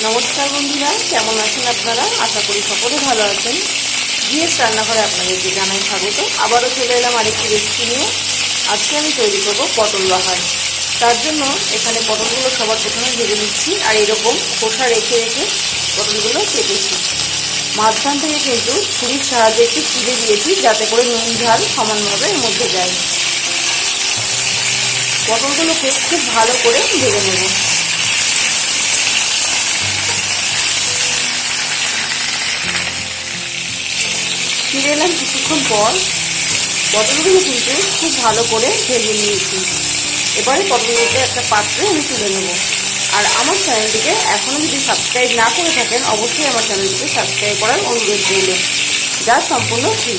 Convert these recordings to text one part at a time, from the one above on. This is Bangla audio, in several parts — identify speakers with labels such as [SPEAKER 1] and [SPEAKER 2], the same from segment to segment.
[SPEAKER 1] নমস্কার বন্ধুরা, কেমন আছেন আপনারা? আশা করি সকলে ভালো আছেন। জিএস রান্নাঘরে আপনাদেরকে জানাই স্বাগত। আবারও চলে এলাম আরেকটি রেসিপি নিয়ে। আজকে আমি তৈরি করব পটল বাহার। তার জন্য এখানে পটলগুলো সবার প্রথমে ভেজে নিচ্ছি, আর এরকম খোসা রেখে রেখে পটলগুলো কেটেছি। মাঝখান থেকে কিন্তু ছুরির সাহায্যে একটু চিড়ে দিয়েছি, যাতে করে নুন ঝাল সমানভাবে এর মধ্যে যায়। পটলগুলোকে খুব ভালো করে ভেজে নেব। ফিরে এলাম কিছুক্ষণ পর। পটলগুলো কিন্তু খুব ভালো করে ভেজে নিয়েছি। এবারে পটলগুলোকে একটা পাত্রে আমি তুলে নেব। আর আমার চ্যানেলটিকে এখনও যদি সাবস্ক্রাইব না করে থাকেন, অবশ্যই আমার চ্যানেলটিকে সাবস্ক্রাইব করার অনুরোধ রইল, যা সম্পূর্ণ ফ্রি।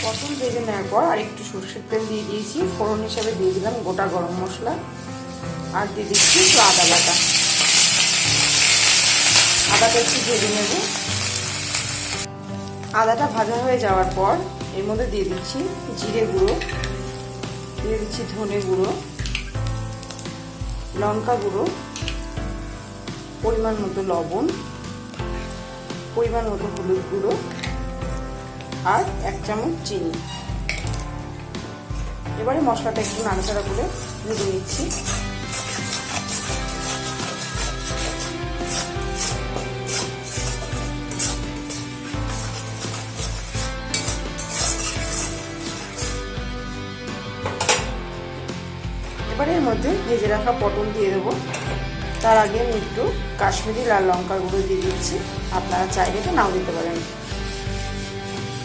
[SPEAKER 1] পটল ভেজে নেওয়ার পর আর একটু সর্ষের তেল দিয়ে দিয়েছি। ফোড়ন হিসাবে দিয়ে দিলাম গোটা গরম মশলা, আর দিয়ে দিচ্ছি একটু আদা বাটা। আদাটা একটু ভেজে নেব। আদাটা ভাজা হয়ে যাওয়ার পর এর মধ্যে দিয়ে দিচ্ছি জিরে গুঁড়ো, দিয়ে দিচ্ছি ধনে গুঁড়ো, লঙ্কা গুঁড়ো, পরিমাণ মতো লবণ, পরিমাণ মতো হলুদ গুঁড়ো, আর 1 চামচ চিনি। এবারে মশলাটা একটু নাড়াচাড়া করে ভেজে নিচ্ছি। এবারে এর মধ্যে ভেজে রাখা পটল দিয়ে দেবো। তার আগে আমি একটু কাশ্মীরি লাল লঙ্কার গুঁড়ো দিয়ে দিচ্ছি। আপনারা চাইলে এটা নাও দিতে পারেন,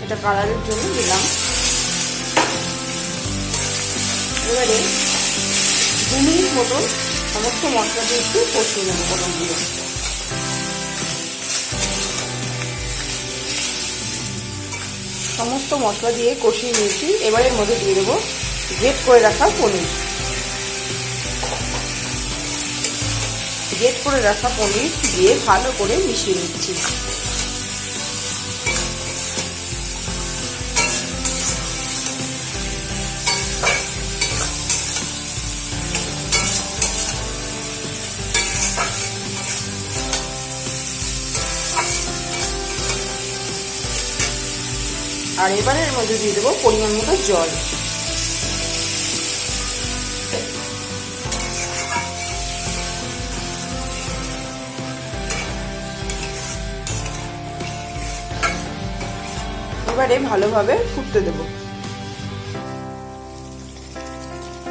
[SPEAKER 1] এটা কালারের জন্য দিলাম। এবারে 2 মিনিট মতন সমস্ত মশলা দিয়ে একটু কষিয়ে নেবো পটলগুলো। সমস্ত মশলা দিয়ে কষিয়ে নিয়েছি। এবারে এর মধ্যে দিয়ে দেবো গ্রেট করে রাখা পনির। গ্রেট করে রাখা পনির দিয়ে ভালো করে মিশিয়ে নিচ্ছি। আর এবারে এর মধ্যে দিয়ে দেবো পরিমাণ মতো জল। এবারে ভালোভাবে ফুটতে দেব।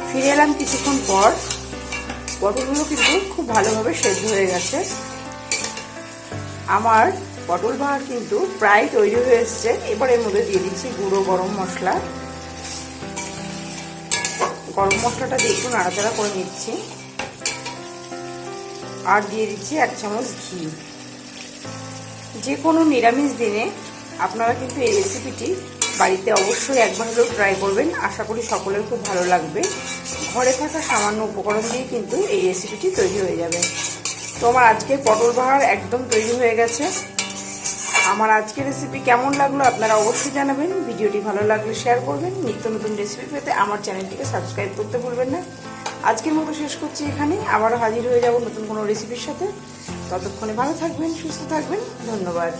[SPEAKER 1] ফিরে এলাম কিছুক্ষণ পর। পটলগুলো কিন্তু খুব ভালোভাবে সেদ্ধ হয়ে গেছে। আমার পটল বাহার কিন্তু প্রায় তৈরি হয়ে এসছে। এবার এর মধ্যে দিয়ে দিচ্ছি গুঁড়ো গরম মশলা। গরম মশলাটা দিয়ে একটু নাড়াচাড়া করে নিচ্ছি। আর দিয়ে দিচ্ছি 1 চামচ ঘি। যে কোনো নিরামিষ দিনে আপনারা কিন্তু এই রেসিপিটি বাড়িতে অবশ্যই একবার হলেও ট্রাই করবেন। আশা করি সকলের খুব ভালো লাগবে। ঘরে থাকা সামান্য উপকরণ দিয়ে কিন্তু এই রেসিপিটি তৈরি হয়ে যাবে। তো আমার আজকের পটল বাহার একদম তৈরি হয়ে গেছে। আমার আজকের রেসিপি কেমন লাগলো আপনারা অবশ্যই জানাবেন। ভিডিওটি ভালো লাগলে শেয়ার করবেন। নিত্য নতুন রেসিপি পেতে আমার চ্যানেলটিকে সাবস্ক্রাইব করতে ভুলবেন না। আজকের মতো শেষ করছি এখানে। আবারও হাজির হয়ে যাব নতুন কোনো রেসিপির সাথে। ততক্ষণে ভালো থাকবেন, সুস্থ থাকবেন। ধন্যবাদ।